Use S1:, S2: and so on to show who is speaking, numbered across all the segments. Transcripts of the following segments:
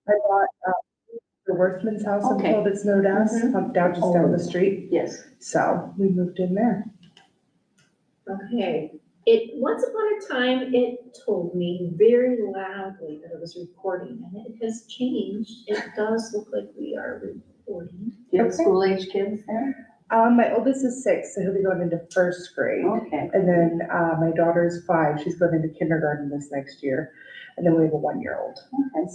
S1: I bought the Worthman's house, I'm
S2: Okay.
S1: told it's known as, down the street.
S2: Yes.
S1: So we moved in there.
S3: Okay. Once upon a time, it told me very loudly that it was recording, and it has changed. It does look like we are recording.
S2: Do you have
S1: Okay.
S2: school age kids there?
S1: My oldest is 6, so he'll be going into first grade.
S2: Okay.
S1: And then my daughter's 5. She's going into kindergarten this next year. And then we have a 1-year-old.
S2: Okay.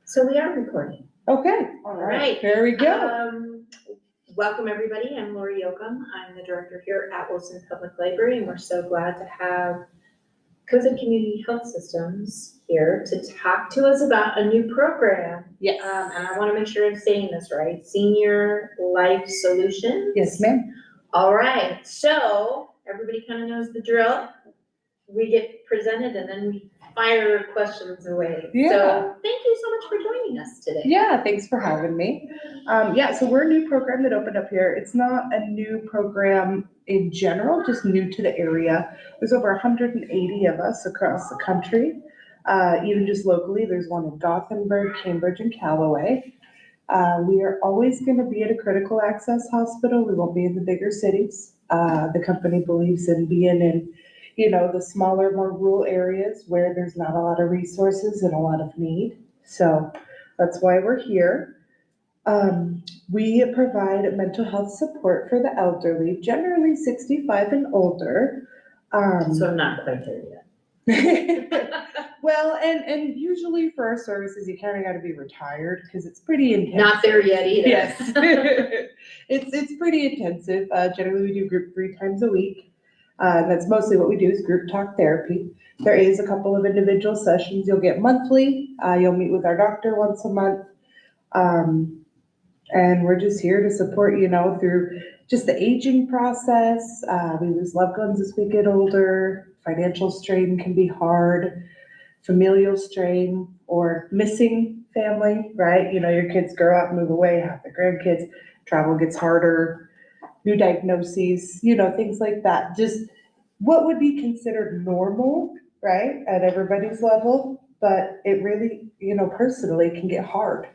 S3: So we are recording.
S1: Okay.
S3: All right.
S1: There we go.
S3: Welcome, everybody. I'm Lori Yoakum. I'm the director here at Wilson Public Library, and we're so glad to have Cozad Community Health Systems here to talk to us about a new program.
S1: Yes.
S3: And I want to make sure I'm saying this right. Senior Life Solutions.
S1: Yes, ma'am.
S3: All right. So everybody kind of knows the drill. We get presented and then we fire questions away.
S1: Yeah.
S3: So thank you so much for joining us today.
S1: Yeah, thanks for having me. So we're a new program that opened up here. It's not a new program in general, just new to the area. There's over 180 of us across the country. Even just locally, there's one in Gothenburg, Cambridge, and Callaway. We are always going to be at a critical access hospital. We won't be in the bigger cities. The company believes in being in the smaller, more rural areas where there's not a lot of resources and a lot of need. So that's why we're here. We provide mental health support for the elderly, generally 65 and older.
S3: So I'm not quite there yet.
S1: Well, and usually for our services, you kind of got to be retired because it's pretty intense.
S3: Not there yet either.
S1: Yes. It's pretty intensive. Generally, we do group 3 times a week. That's mostly what we do is group talk therapy. There is a couple of individual sessions you'll get monthly. You'll meet with our doctor once a month. And we're just here to support, through just the aging process. We lose loved ones as we get older. Financial strain can be hard. Familial strain or missing family, right? Your kids grow up, move away, have the grandkids, travel gets harder, new diagnoses, things like that. Just what would be considered normal, right, at everybody's level, but it really, personally can get hard.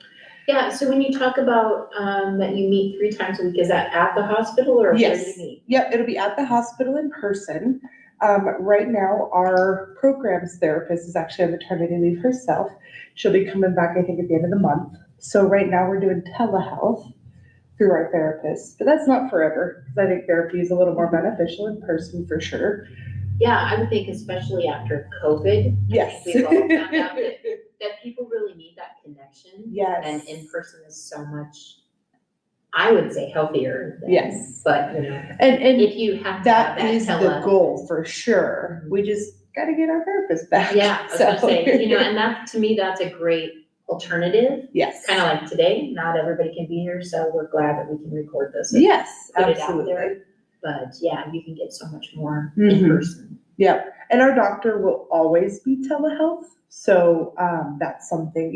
S3: Yeah, so when you talk about that you meet 3 times a week, is that at the hospital or
S1: Yes.
S3: where do you meet?
S1: Yep, it'll be at the hospital in person. Right now, our programs therapist is actually on maternity leave herself. She'll be coming back, I think, at the end of the month. So right now we're doing telehealth through our therapist, but that's not forever because I think therapy is a little more beneficial in person for sure.
S3: Yeah, I would think especially after COVID.
S1: Yes.
S3: We've all found out that people really need that connection.
S1: Yes.
S3: And in person is so much, I would say, healthier.
S1: Yes.
S3: But,
S1: And
S3: if you have
S1: that
S3: to
S1: is the goal for sure. We just got to get our therapist back.
S3: Yeah, I was gonna say, and that, to me, that's a great alternative.
S1: Yes.
S3: Kind of like today, not everybody can be here, so we're glad that we can record this.
S1: Yes,
S3: put it out
S1: absolutely.
S3: there. But yeah, you can get so much more
S1: Mhm.
S3: in person.
S1: Yep. And our doctor will always be telehealth. So that's something,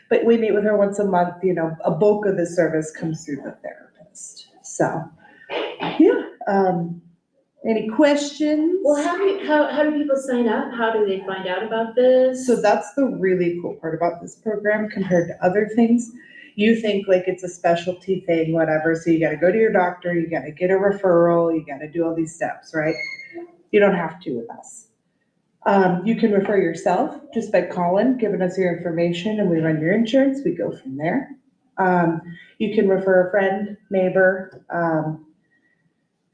S1: but we meet with her once a month, a bulk of the service comes through the therapist. So, yeah. Any questions?
S3: Well, how do people sign up? How do they find out about this?
S1: So that's the really cool part about this program compared to other things. You think like it's a specialty thing, whatever. So you got to go to your doctor, you got to get a referral, you got to do all these steps, right? You don't have to with us. You can refer yourself just by calling, giving us your information, and we run your insurance. We go from there. You can refer a friend, neighbor.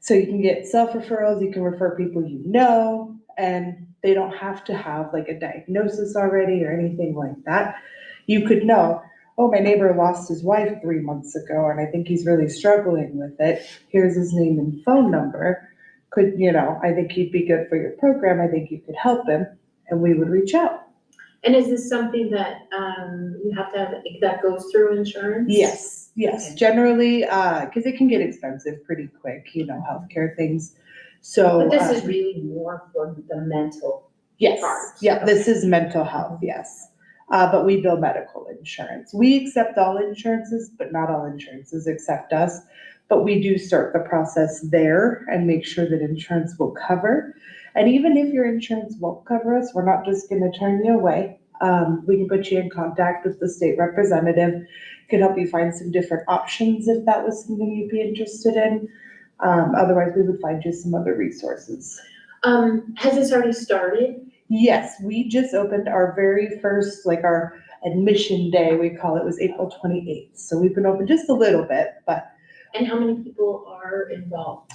S1: So you can get self-referrals. You can refer people and they don't have to have like a diagnosis already or anything like that. You could know, oh, my neighbor lost his wife 3 months ago, and I think he's really struggling with it. Here's his name and phone number. I think he'd be good for your program. I think you could help him, and we would reach out.
S3: And is this something that you have to have, that goes through insurance?
S1: Yes,
S3: Okay.
S1: generally, because it can get expensive pretty quick, healthcare things. So.
S3: But this is really more for the mental
S1: Yes,
S3: part.
S1: yeah, this is mental health, yes. But we bill medical insurance. We accept all insurances, but not all insurances accept us. But we do start the process there and make sure that insurance will cover. And even if your insurance won't cover us, we're not just going to turn you away. We can put you in contact with the state representative, can help you find some different options if that was something you'd be interested in. Otherwise, we would find you some other resources.
S3: Has this already started?
S1: Yes, we just opened our very first, like our admission day, we call it, was April 28th. So we've been open just a little bit, but.
S3: And how many people are involved?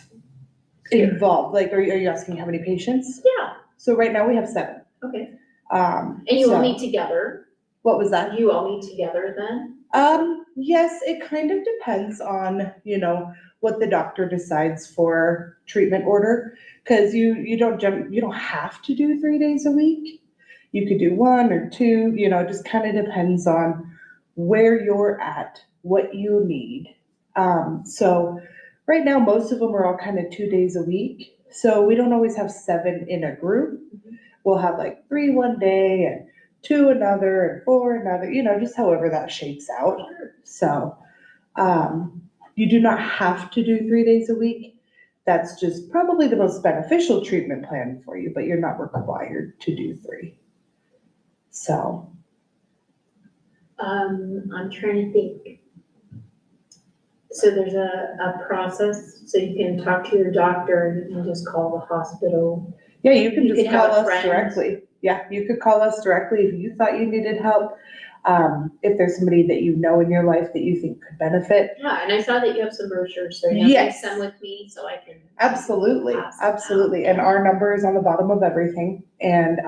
S1: Involved, like, are you asking how many patients?
S3: Yeah.
S1: So right now we have 7.
S3: Okay. And you all meet together?
S1: What was that?
S3: You all meet together then?
S1: Yes, it kind of depends on, what the doctor decides for treatment order. Cause you don't have to do 3 days a week. You could do 1 or 2, it just kind of depends on where you're at, what you need. So right now, most of them are all kind of 2 days a week. So we don't always have 7 in a group. We'll have like 3 one day and 2 another and 4 another, just however that shakes out. So, you do not have to do 3 days a week. That's just probably the most beneficial treatment plan for you, but you're not required to do 3. So.
S3: I'm trying to think. So there's a process, so you can talk to your doctor and you can just call the hospital.
S1: Yeah, you can
S3: You
S1: just
S3: could have
S1: call
S3: a
S1: us
S3: friend.
S1: directly. Yeah, you could call us directly if you thought you needed help. If there's somebody that you know in your life that you think could benefit.
S3: Yeah, and I saw that you have some brochures, so you have
S1: Yes.
S3: some with me so I can.
S1: Absolutely,
S3: pass them
S1: absolutely.
S3: out.
S1: And our number is on the bottom of everything. And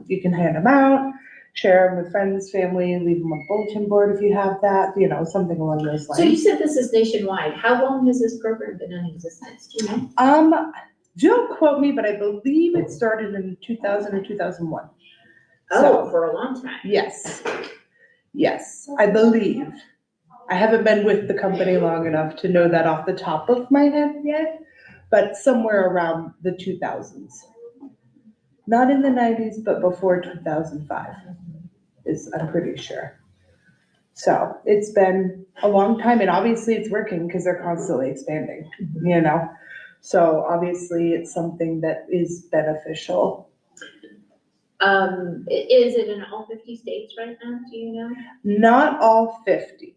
S1: you can hand them out, share them with friends, family, leave them on bulletin board if you have that, something along those
S3: So you
S1: lines.
S3: said this is nationwide. How long has this program been in existence? Do you know?
S1: Don't quote me, but I believe it started in 2000 or 2001.
S3: Oh, for a long time.
S1: Yes, I believe. I haven't been with the company long enough to know that off the top of my head yet, but somewhere around the 2000s. Not in the 90s, but before 2005 I'm pretty sure. So it's been a long time, and obviously it's working because they're constantly expanding, So obviously it's something that is beneficial.
S3: Is it in all 50 states right now? Do you know?
S1: Not all 50.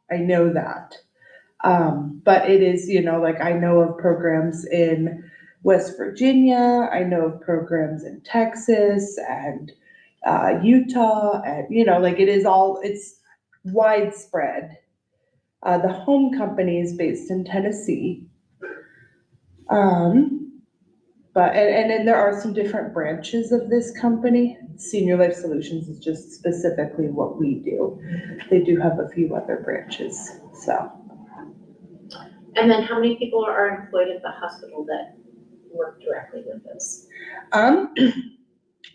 S1: I know that. But it is, like I know of programs in West Virginia, I know of programs in Texas and Utah, and like it's widespread. The home company is based in Tennessee. But then there are some different branches of this company. Senior Life Solutions is just specifically what we do. They do have a few other branches, so.
S3: And then how many people are employed at the hospital that work directly with us?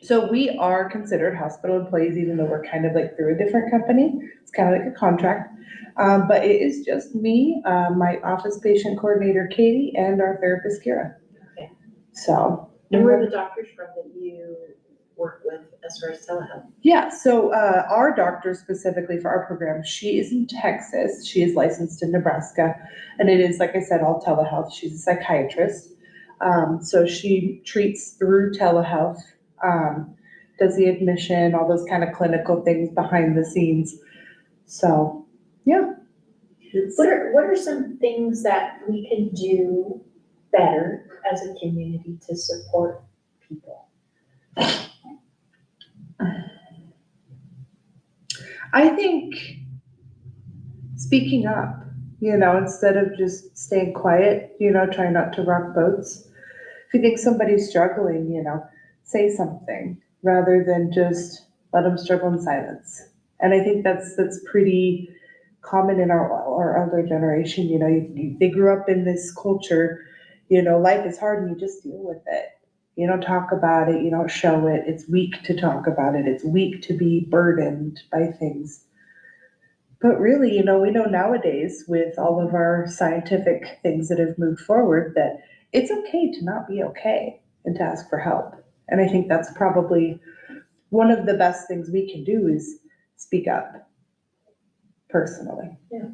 S1: So we are considered hospital employees, even though we're kind of like through a different company. It's kind of like a contract. But it is just me, my office patient coordinator, Katie, and our therapist, Kira.
S3: Okay.
S1: So.
S3: And where are the doctors from that you work with as far as telehealth?
S1: Yeah, so our doctor specifically for our program, she is in Texas. She is licensed in Nebraska. And it is, like I said, all telehealth. She's a psychiatrist. So she treats through telehealth, does the admission, all those kind of clinical things behind the scenes. So, yeah.
S3: What are some things that we can do better as a community to support people?
S1: I think speaking up, instead of just staying quiet, trying not to rock boats. If you think somebody's struggling, say something rather than just let them struggle in silence. And I think that's pretty common in our older generation. They grew up in this culture, life is hard and you just deal with it. You don't talk about it, you don't show it. It's weak to talk about it. It's weak to be burdened by things. But really, we know nowadays with all of our scientific things that have moved forward that it's okay to not be okay and to ask for help. And I think that's probably one of the best things we can do is speak up personally.
S3: Yeah.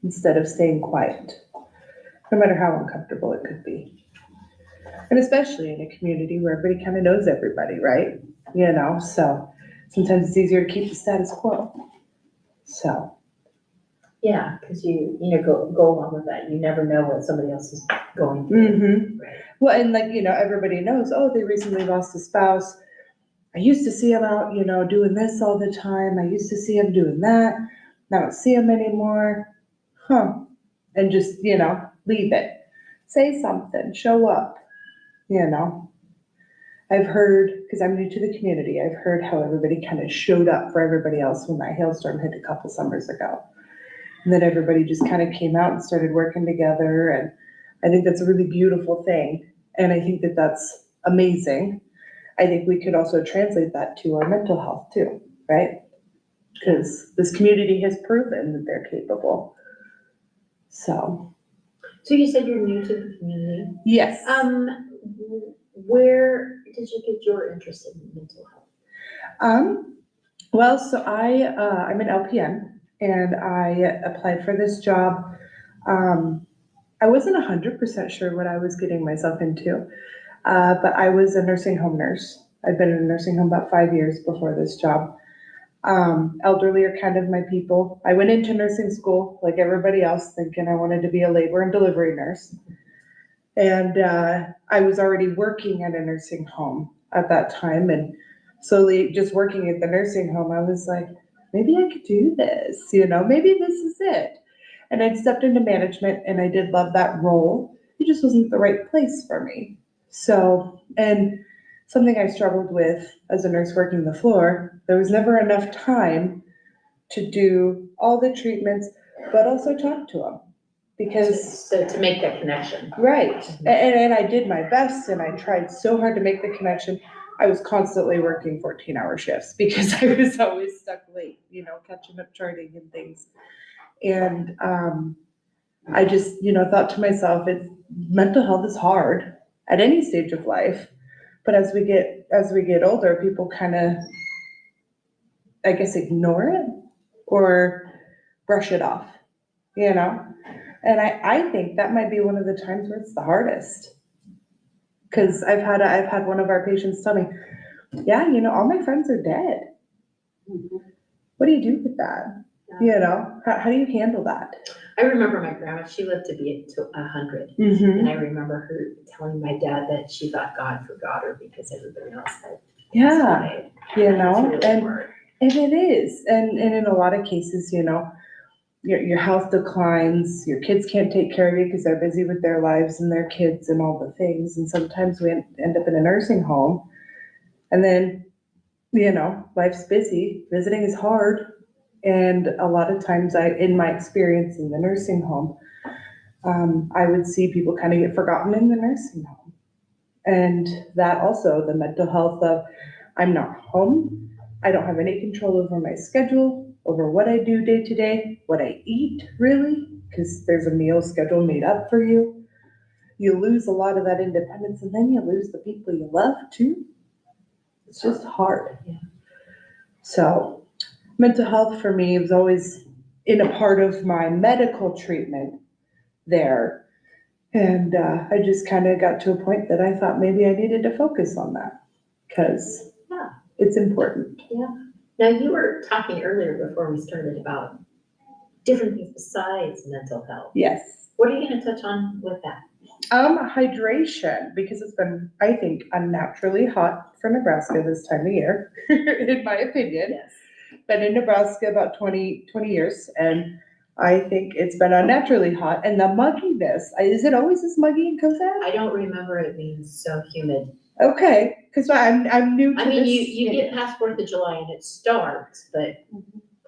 S1: Instead of staying quiet, no matter how uncomfortable it could be. And especially in a community where everybody kind of knows everybody, right? So sometimes it's easier to keep the status quo. So.
S3: Yeah, because you go along with that. You never know what somebody else is going through.
S1: Mm-hmm.
S3: Right.
S1: Well, and like, everybody knows, oh, they recently lost a spouse. I used to see him out, doing this all the time. I used to see him doing that. I don't see him anymore. And just, leave it. Say something, show up, I've heard, because I'm new to the community, I've heard how everybody kind of showed up for everybody else when that hailstorm hit a couple summers ago. And then everybody just kind of came out and started working together. And I think that's a really beautiful thing. And I think that that's amazing. I think we could also translate that to our mental health too, right? Because this community has proven that they're capable. So
S3: you said you're new to the community.
S1: Yes.
S3: Where did you get your interest in mental health?
S1: Well, so I'm an LPN and I applied for this job. I wasn't 100% sure what I was getting myself into, but I was a nursing home nurse. I've been in a nursing home about 5 years before this job. Elderly are kind of my people. I went into nursing school like everybody else thinking I wanted to be a labor and delivery nurse. And I was already working at a nursing home at that time, and slowly just working at the nursing home, I was like, maybe I could do this, maybe this is it. And I'd stepped into management and I did love that role. It just wasn't the right place for me. So, and something I struggled with as a nurse working the floor, there was never enough time to do all the treatments, but also talk to them. Because
S3: so to make that connection.
S1: Right. And I did my best and I tried so hard to make the connection. I was constantly working 14-hour shifts because I was always stuck late, catching up charting and things. And I just, thought to myself, mental health is hard at any stage of life. But as we get older, people kind of, I guess, ignore it or brush it off, And I think that might be one of the times where it's the hardest. Because I've had one of our patients tell me, yeah, all my friends are dead. Mm-hmm. What do you do with that? Yeah. How do you handle that?
S3: I remember my grandma, she lived to be to 100.
S1: Mm-hmm.
S3: And I remember her telling my dad that she thought God forgot her because everybody else had.
S1: Yeah,
S3: really
S1: and it is. And in a lot of cases, your health declines, your kids can't take care of you because they're busy with their lives and their kids and all the things. And sometimes we end up in a nursing home and then, life's busy, visiting is hard. And a lot of times in my experience in the nursing home, I would see people kind of get forgotten in the nursing home. And that also, the mental health of, I'm not home, I don't have any control over my schedule, over what I do day to day, what I eat really, because there's a meal schedule made up for you. You lose a lot of that independence and then you lose the people you love too. It's just hard.
S3: Yeah.
S1: So mental health for me was always in a part of my medical treatment there. And I just kind of got to a point that I thought maybe I needed to focus on that because it's important.
S3: Yeah. Now you were talking earlier before we started about different things besides mental health.
S1: Yes.
S3: What are you going to touch on with that?
S1: Hydration, because it's been, I think, unnaturally hot for Nebraska this time of year, in my opinion.
S3: Yes.
S1: Been in Nebraska about 20 years, and I think it's been unnaturally hot. And the mugginess, is it always this muggy in Cozad?
S3: I don't remember it being so humid.
S1: Okay, because I'm new to this.
S3: I mean, you get past 4th of July and it starts, but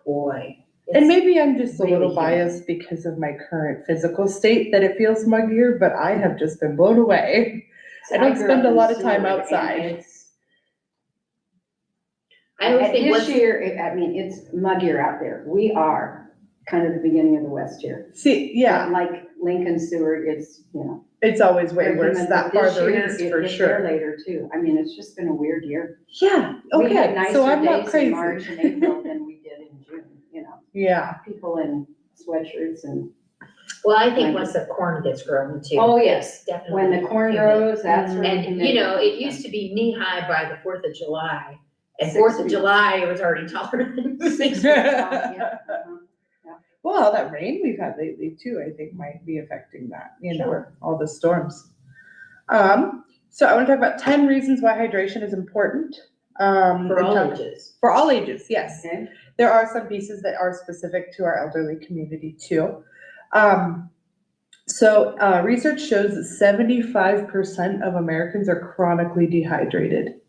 S3: boy.
S1: And maybe I'm just a little biased because of my current physical state that it feels muggier, but I have just been blown away. I don't spend a lot of time outside.
S3: I always think
S2: this year, it's muggier out there. We are kind of the beginning of the West here.
S1: See, yeah.
S2: But like Lincoln, Seward, it's,
S1: It's always way worse that farther east for sure.
S2: Later too. I mean, it's just been a weird year.
S1: Yeah, okay.
S2: We had
S1: so I'm
S2: nicer
S1: not
S2: days
S1: crazy.
S2: in March and April than we did in June,
S1: Yeah.
S2: People in sweatshirts and.
S3: Well, I think once the corn gets grown too.
S2: Oh, yes.
S3: Definitely.
S2: When the corn grows, that's when.
S3: And, it used to be knee high by the 4th of July. And
S2: 6
S3: 4th of
S2: feet.
S3: July, it was already taller than 6 feet.
S2: Yeah.
S1: Well, that rain we've had lately too, I think might be affecting that,
S3: Sure.
S1: all the storms. So I want to talk about 10 reasons why hydration is important.
S3: For all ages.
S1: For all ages, yes.
S2: Okay.
S1: There are some pieces that are specific to our elderly community too. Research shows that 75% of Americans are chronically dehydrated.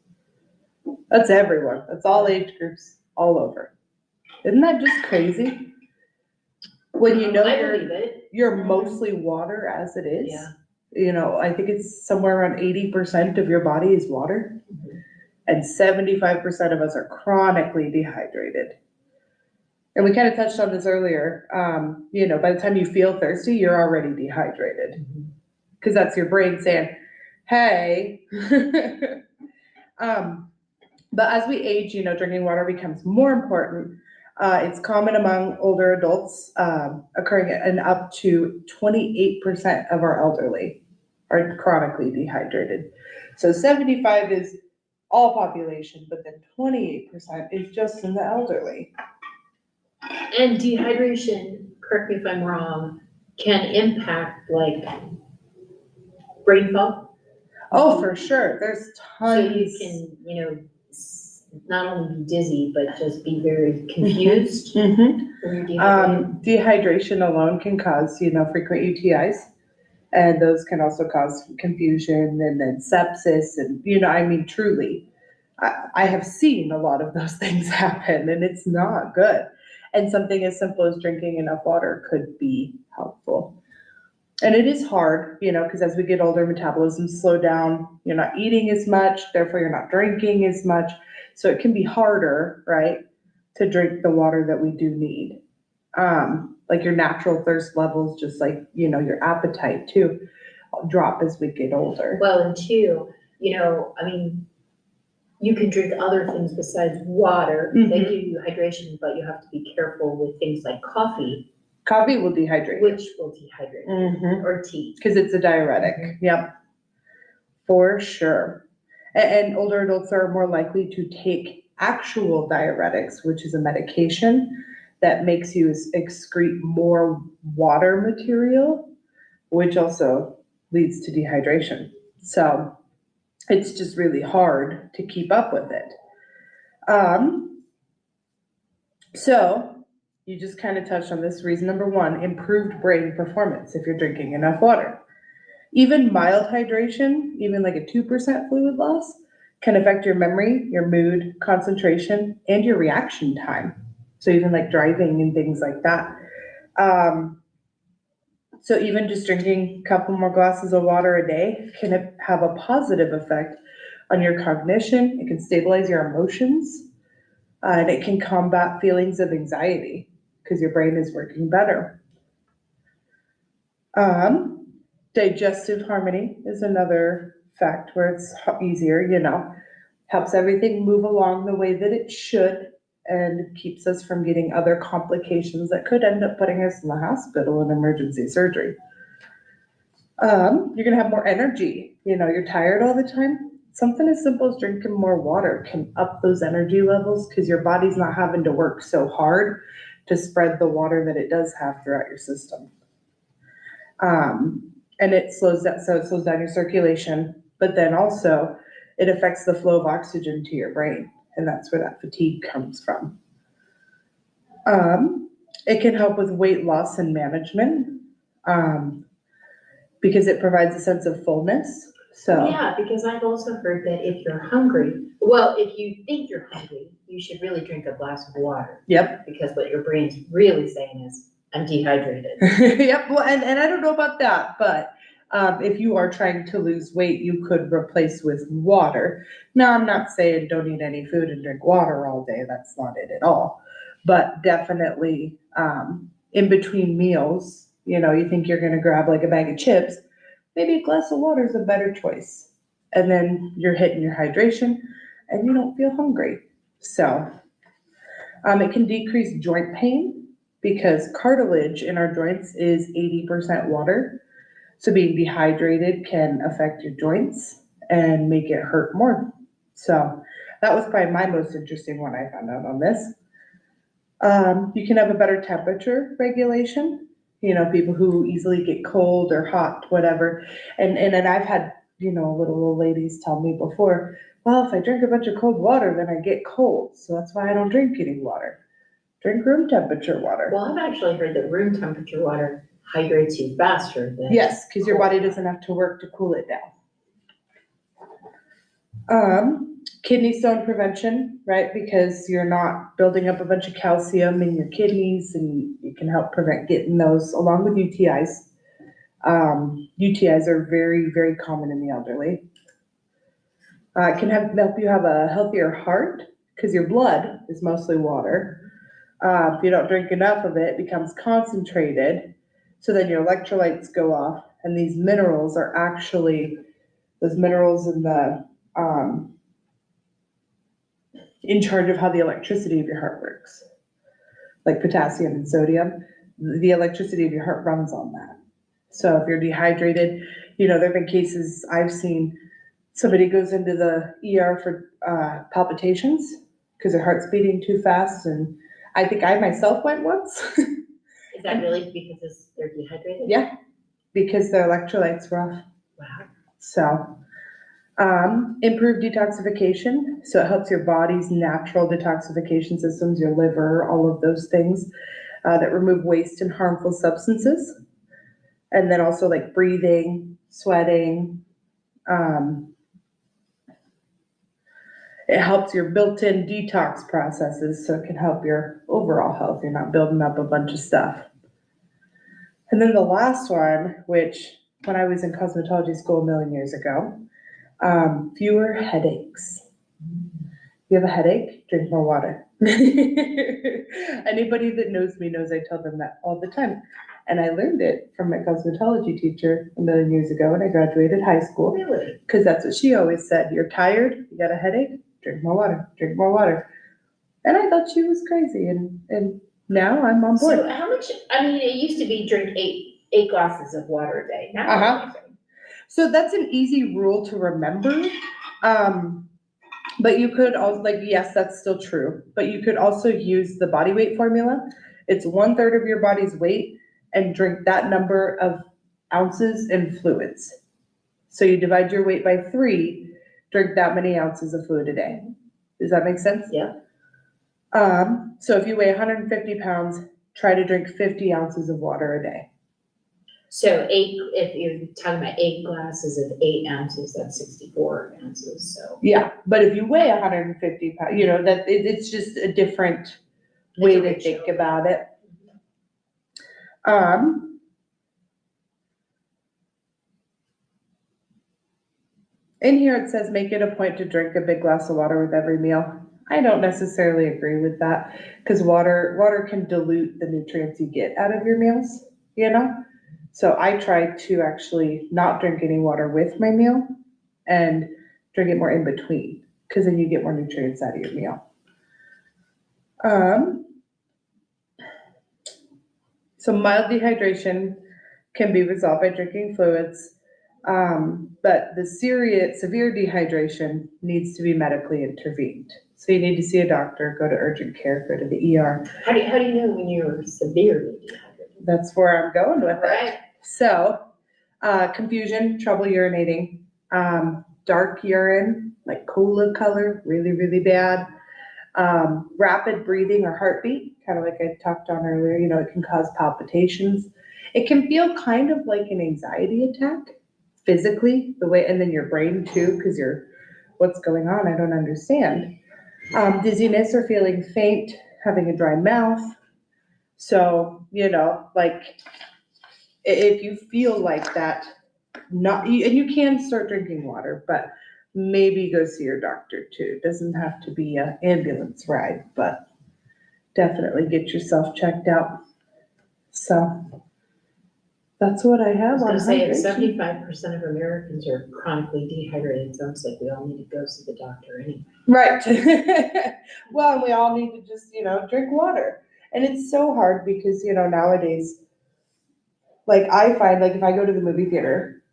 S1: That's everyone. That's all age groups, all over. Isn't that just crazy? When you know
S3: I believe it.
S1: you're mostly water as it is.
S3: Yeah.
S1: I think it's somewhere around 80% of your body is water.
S3: Mhm.
S1: And 75% of us are chronically dehydrated. And we kind of touched on this earlier. By the time you feel thirsty, you're already dehydrated. Because that's your brain saying, hey. But as we age, drinking water becomes more important. It's common among older adults, occurring in up to 28% of our elderly are chronically dehydrated. So 75 is all population, but then 28% is just in the elderly.
S3: And dehydration, correct me if I'm wrong, can impact like brain fog.
S1: Oh, for sure. There's
S3: So
S1: tons.
S3: you can, not only be dizzy, but just be very confused when you're dehydrated.
S1: Dehydration alone can cause, frequent UTIs. And those can also cause confusion and then sepsis. And, truly, I have seen a lot of those things happen and it's not good. And something as simple as drinking enough water could be helpful. And it is hard, because as we get older, metabolisms slow down. You're not eating as much, therefore you're not drinking as much. So it can be harder, right, to drink the water that we do need. Like your natural thirst levels, just like, your appetite too, drop as we get older.
S3: Well, and two, you can drink other things besides water. They give you hydration, but you have to be careful with things like coffee.
S1: Coffee will dehydrate.
S3: Which will dehydrate, or tea.
S1: Because it's a diuretic, Yep, for sure. And older adults are more likely to take actual diuretics, which is a medication that makes you excrete more water material, which also leads to dehydration. So it's just really hard to keep up with it. So you just kind of touched on this. Reason number one, improved brain performance if you're drinking enough water. Even mild hydration, even like a 2% fluid loss, can affect your memory, your mood, concentration, and your reaction time. So even like driving and things like that. So even just drinking a couple more glasses of water a day can have a positive effect on your cognition. It can stabilize your emotions, and it can combat feelings of anxiety because your brain is working better. Digestive harmony is another fact where it's easier, helps everything move along the way that it should and keeps us from getting other complications that could end up putting us in the hospital in emergency surgery. You're gonna have more energy, you're tired all the time. Something as simple as drinking more water can up those energy levels because your body's not having to work so hard to spread the water that it does have throughout your system. And it slows down your circulation, but then also it affects the flow of oxygen to your brain, and that's where that fatigue comes from. It can help with weight loss and management, because it provides a sense of fullness. So
S3: yeah, because I've also heard that if you're hungry, well, if you think you're hungry, you should really drink a glass of water.
S1: Yep.
S3: Because what your brain's really saying is, I'm dehydrated.
S1: Yep. Well, and I don't know about that, but if you are trying to lose weight, you could replace with water. Now, I'm not saying don't eat any food and drink water all day. That's not it at all. But definitely in between meals, you think you're going to grab like a bag of chips, maybe a glass of water is a better choice. And then you're hitting your hydration and you don't feel hungry. So it can decrease joint pain because cartilage in our joints is 80% water. So being dehydrated can affect your joints and make it hurt more. So That was probably my most interesting one I found out on this. You can have a better temperature regulation, people who easily get cold or hot, whatever. And I've had, little old ladies tell me before, well, if I drink a bunch of cold water, then I get cold. So that's why I don't drink any water. Drink room temperature water.
S3: Well, I've actually heard that room temperature water hydrates you faster than.
S1: Yes, because your body doesn't have to work to cool it down. Kidney stone prevention, right? Because you're not building up a bunch of calcium in your kidneys, and you can help prevent getting those along with UTIs. UTIs are very, very common in the elderly. It can help you have a healthier heart because your blood is mostly water. If you don't drink enough of it, it becomes concentrated. So then your electrolytes go off, and these minerals are actually those minerals in charge of how the electricity of your heart works. Like potassium and sodium, the electricity of your heart runs on that. So if you're dehydrated, there have been cases I've seen, somebody goes into the ER for palpitations because their heart's beating too fast. And I think I myself went once.
S3: Is that really because they're dehydrated?
S1: Yeah, because their electrolytes were off.
S3: Wow.
S1: So, improved detoxification. So it helps your body's natural detoxification systems, your liver, all of those things that remove waste and harmful substances. And then also like breathing, sweating. It helps your built-in detox processes, so it can help your overall health. You're not building up a bunch of stuff. And then the last one, which when I was in cosmetology school a million years ago, fewer headaches. You have a headache, drink more water. Anybody that knows me knows I tell them that all the time. And I learned it from my cosmetology teacher a million years ago when I graduated high school.
S3: Really?
S1: Because that's what she always said. You're tired, you got a headache, drink more water, drink more water. And I thought she was crazy, and now I'm on board.
S3: So how much, it used to be drink eight glasses of water a day. Now what do you think?
S1: So that's an easy rule to remember. But you could also, yes, that's still true, but you could also use the body weight formula. It's 1/3 of your body's weight, and drink that number of ounces in fluids. So you divide your weight by 3, drink that many ounces of fluid a day. Does that make sense?
S3: Yeah.
S1: So if you weigh 150 pounds, try to drink 50 ounces of water a day.
S3: So if you're talking about 8 glasses of 8 ounces, that's 64 ounces, so.
S1: Yeah, but if you weigh 150 pounds, it's just a different way to think about it. In here it says, make it a point to drink a big glass of water with every meal. I don't necessarily agree with that, because water can dilute the nutrients you get out of your meals, So I try to actually not drink any water with my meal and drink it more in between, because then you get more nutrients out of your meal. So mild dehydration can be resolved by drinking fluids, but the severe dehydration needs to be medically intervened. So you need to see a doctor, go to urgent care, go to the ER.
S3: How do you know when you're severely dehydrated?
S1: That's where I'm going with
S3: Right.
S1: it. So, confusion, trouble urinating, dark urine, like cola color, really, really bad. Rapid breathing or heartbeat, kind of like I talked on earlier, it can cause palpitations. It can feel kind of like an anxiety attack physically, and then your brain too, because what's going on? I don't understand. Dizziness or feeling faint, having a dry mouth. So, if you feel like that, and you can start drinking water, but maybe go see your doctor too. It doesn't have to be an ambulance ride, but definitely get yourself checked out. So that's what I have on
S3: I was going to say, if
S1: hydration.
S3: 75% of Americans are chronically dehydrated, it sounds like we all need to go see the doctor anyway.
S1: Right. Well, and we all need to just, drink water. And it's so hard because, nowadays, I find, if I go to the movie theater,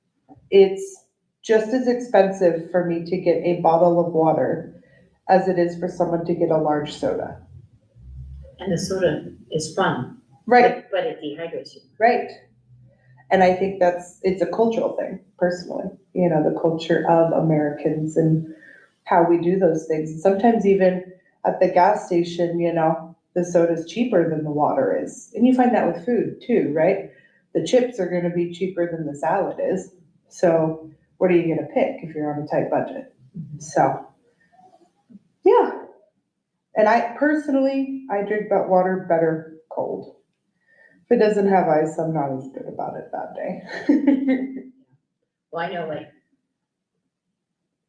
S1: it's just as expensive for me to get a bottle of water as it is for someone to get a large soda.
S3: And the soda is fun.
S1: Right,
S3: But it dehydrates you.
S1: right. And I think it's a cultural thing, personally, you know, the culture of Americans and how we do those things. And sometimes even at the gas station, you know, the soda's cheaper than the water is. And you find that with food too, right? The chips are gonna be cheaper than the salad is. So what are you gonna pick if you're on a tight budget? So, yeah. And I personally, I drink that water better cold. If it doesn't have ice, I'm not as good about it that day.
S3: Well, I know, like,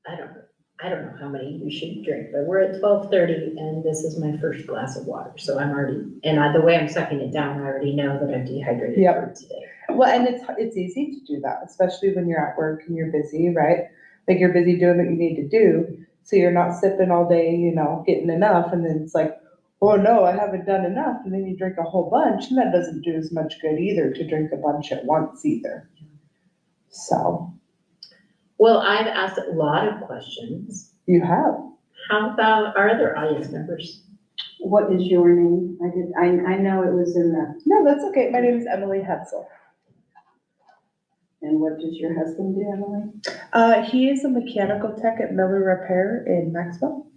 S3: I don't know how many you should drink, but we're at 12:30 and this is my first glass of water. So I'm already, the way I'm sucking it down, I already know that I'm dehydrated
S1: Yep.
S3: for today.
S1: Well, and it's easy to do that, especially when you're at work and you're busy, right? Like you're busy doing what you need to do. So you're not sipping all day, you know, getting enough. And then it's like, oh no, I haven't done enough. And then you drink a whole bunch and that doesn't do as much good either to drink a bunch at once either. So.
S3: Well, I've asked a lot of questions.
S1: You have.
S3: How about our other audience members?
S2: What is your name? I know it was in the,
S1: No, that's okay. My name is Emily Hetzel.
S2: and what does your husband do, Emily?
S1: He is a mechanical tech at Miller Repair in Maxwell.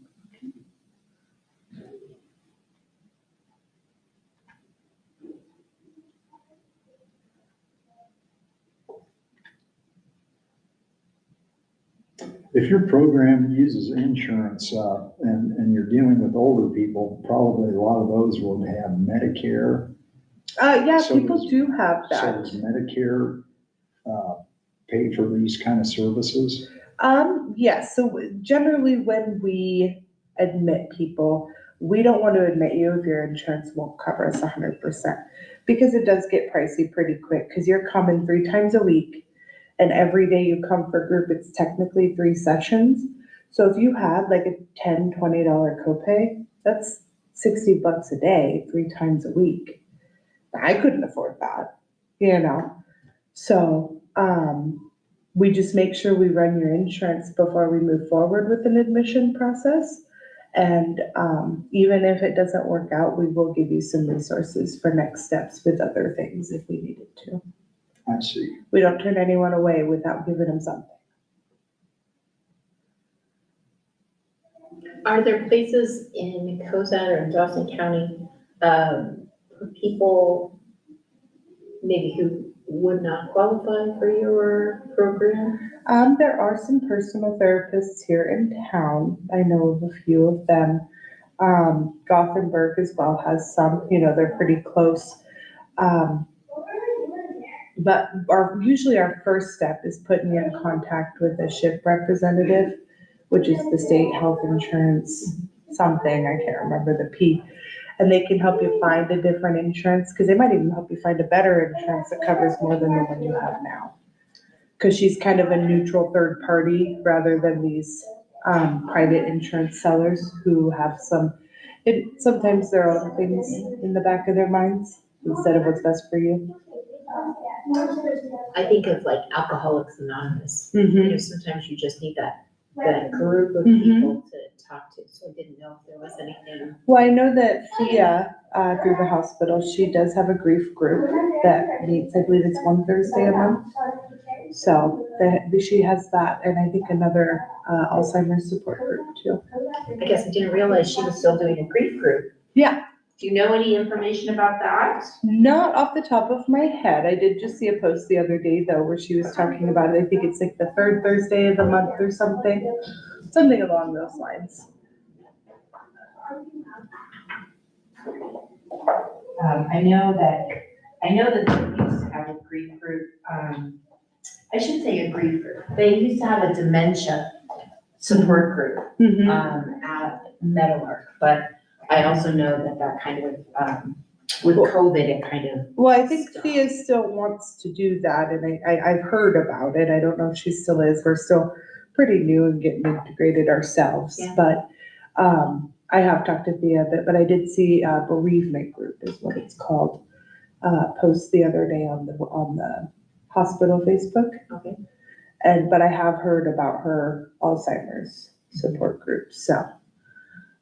S4: If your program uses insurance, and you're dealing with older people, probably a lot of those will have Medicare.
S1: Yeah,
S4: So
S1: people
S4: does-
S1: do have
S4: So
S1: that.
S4: does Medicare, pay for these kind of services?
S1: Yes, so generally when we admit people, we don't want to admit you if your insurance won't cover us 100%. Because it does get pricey pretty quick, because you're coming 3 times a week. And every day you come for group, it's technically 3 sessions. So if you had like a $10, $20 copay, that's $60 a day, 3 times a week. I couldn't afford that, you know? So, we just make sure we run your insurance before we move forward with an admission process. And, even if it doesn't work out, we will give you some resources for next steps with other things if we needed to.
S4: I see.
S1: We don't turn anyone away without giving them something.
S3: Are there places in Cozad or in Dawson County, for people maybe who would not qualify for your program?
S1: There are some personal therapists here in town. I know of a few of them. Gothenburg as well has some, you know, they're pretty close. But usually our first step is putting you in contact with a SHIP representative, which is the state health insurance something, I can't remember the P. And they can help you find a different insurance, because they might even help you find a better insurance that covers more than the one you have now. Because she's kind of a neutral third party rather than these private insurance sellers who have sometimes their own things in the back of their minds instead of what's best for you.
S3: I think of like Alcoholics Anonymous.
S1: Mm-hmm.
S3: You know, sometimes you just need that group of
S1: Mhm.
S3: people to talk to. So I didn't know if there was anything.
S1: Well, I know that Thea, through the hospital, she does have a grief group that meets, I believe it's one Thursday a month. So she has that, and I think another Alzheimer's support group too.
S3: I guess I didn't realize she was still doing a grief group.
S1: Yeah.
S3: Do you know any information about that?
S1: Not off the top of my head. I did just see a post the other day though, where she was talking about it. I think it's like the 3rd Thursday of the month or something along those lines.
S5: I know that they used to have a grief group, I should say a grief group. They used to have a dementia support group,
S1: Mm-hmm.
S5: at Meadowlark, but I also know that kind of, with COVID, it kind of.
S1: Well, I think
S5: stopped.
S1: Thea still wants to do that, and I've heard about it. I don't know if she still is. We're still pretty new and getting integrated ourselves.
S5: Yeah.
S1: But I have talked to Thea a bit, but I did see a bereavement group is what it's called, post the other day on the hospital Facebook.
S3: Okay.
S1: But I have heard about her Alzheimer's support group, so.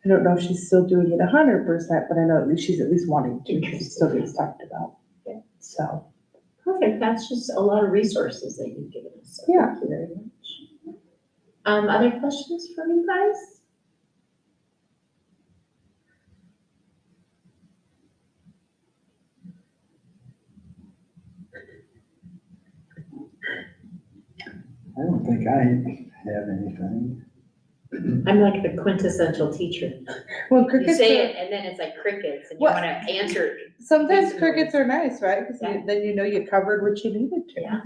S1: I don't know if she's still doing it 100%, but I know at least she's at least wanting to. She still gets talked about.
S3: Yeah.
S1: So,
S3: Perfect, that's just a lot of resources that you've given us, so
S1: Yeah.
S3: thank you very much. Other questions from you guys?
S4: I don't think I have anything.
S3: I'm like the quintessential teacher.
S1: well,
S3: You
S1: crickets
S3: say
S1: are,
S3: it and then it's like crickets and you
S1: What?
S3: wanna answer.
S1: sometimes
S3: Yes,
S1: crickets are nice, right? Because
S3: Yeah.
S1: then you know you covered what you needed to.
S3: Yeah.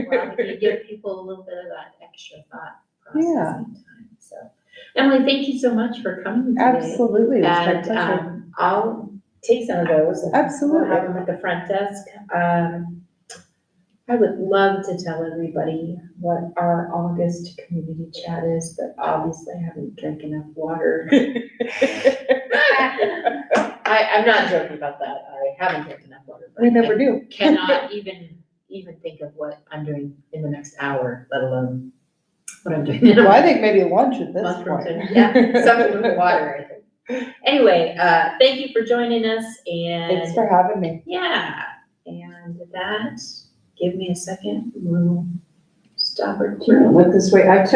S3: Well, you give people a little bit of that extra thought processing time, so. Emily, thank you so much for coming today.
S1: Absolutely, it was my
S3: And,
S1: pleasure.
S3: I'll take some of those and
S1: Absolutely.
S3: we'll have them at the front desk. I would love to tell everybody what our August community chat is, but obviously I haven't drank enough water. I'm not joking about that. I haven't drank enough water. but
S1: We never
S3: I
S1: do.
S3: Cannot even think of what I'm doing in the next hour, let alone what I'm doing.
S1: Well, I think maybe lunch at this
S3: Mushroom
S1: point.
S3: too. Yeah, something with water, I think. Anyway, thank you for joining us
S1: Thanks
S3: and
S1: for having me.
S3: yeah, and with that, give me a second, we'll stop it.
S2: Look this way, I took